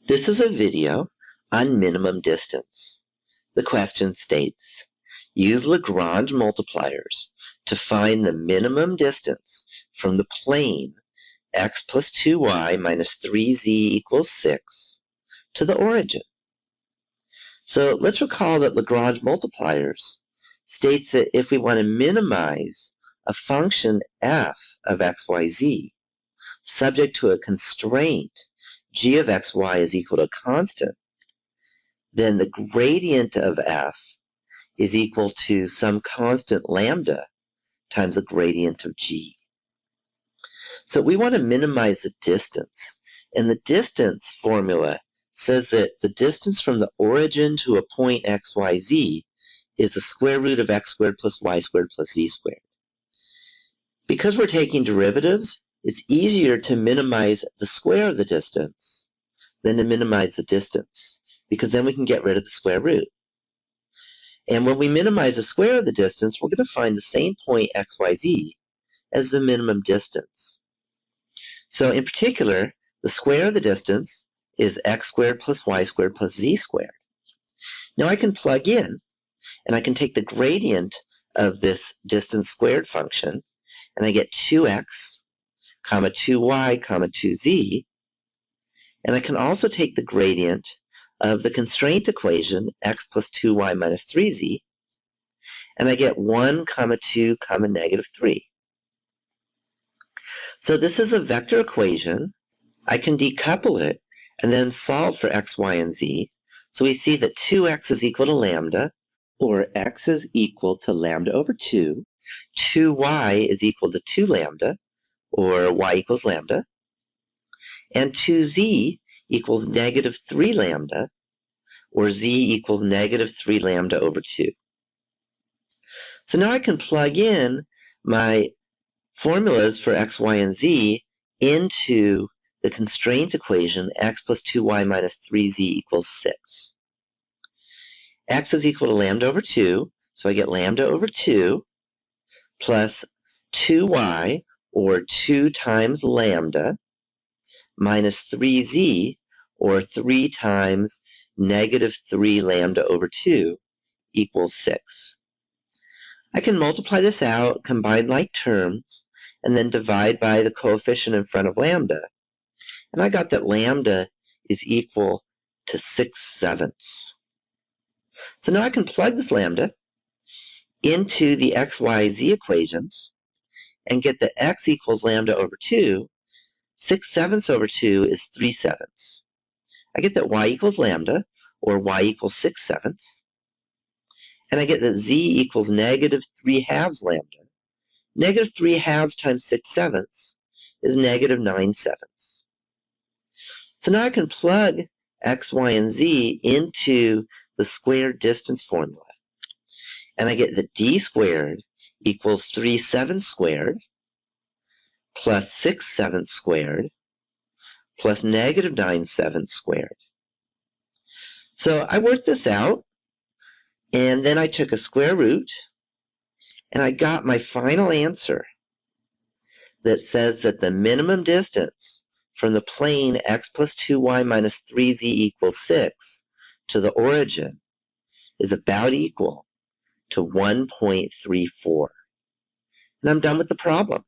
This is a video on minimum distance. The question states, use Lagrange multipliers to find the minimum distance from the plane x plus 2y minus 3z equals 6 to the origin. So let's recall that Lagrange multipliers states that if we want to minimize a function f of xyz subject to a constraint g of xy is equal to a constant, then the gradient of f is equal to some constant lambda times the gradient of g. So we want to minimize the distance, and the distance formula says that the distance from the origin to a point xyz is the square root of x squared plus y squared plus z squared. Because we're taking derivatives, it's easier to minimize the square of the distance than to minimize the distance, because then we can get rid of the square root. And when we minimize the square of the distance, we're going to find the same point xyz as the minimum distance. So in particular, the square of the distance is x squared plus y squared plus z squared. Now I can plug in, and I can take the gradient of this distance squared function, and I get 2x, comma 2y, comma 2z, and I can also take the gradient of the constraint equation, x plus 2y minus 3z, and I get 1, comma 2, comma negative 3. So this is a vector equation. I can decouple it and then solve for x, y, and z. So we see that 2x is equal to lambda, or x is equal to lambda over 2. 2y is equal to 2 lambda, or y equals lambda. And 2z equals negative 3 lambda, or z equals negative 3 lambda over 2. So now I can plug in my formulas for x, y, and z into the constraint equation x plus 2y minus 3z equals 6. X is equal to lambda over 2, so I get lambda over 2 plus 2y, or 2 times lambda, minus 3z, or 3 times negative 3 lambda over 2 equals 6. I can multiply this out, combine like terms, and then divide by the coefficient in front of lambda. And I got that lambda is equal to 6/7. So now I can plug this lambda into the x, y, z equations and get that x equals lambda over 2. 6/7 over 2 is 3/7. I get that y equals lambda, or y equals 6/7. And I get that z equals negative 3/2 lambda. Negative 3/2 times 6/7 is negative 9/7. So now I can plug x, y, and z into the squared distance formula. And I get that d squared equals 3/7 squared plus 6/7 squared plus negative 9/7 squared. So I worked this out, and then I took a square root, and I got my final answer that says that the minimum distance from the plane x plus 2y minus 3z equals 6 to the origin is about equal to 1.34. And I'm done with the problem.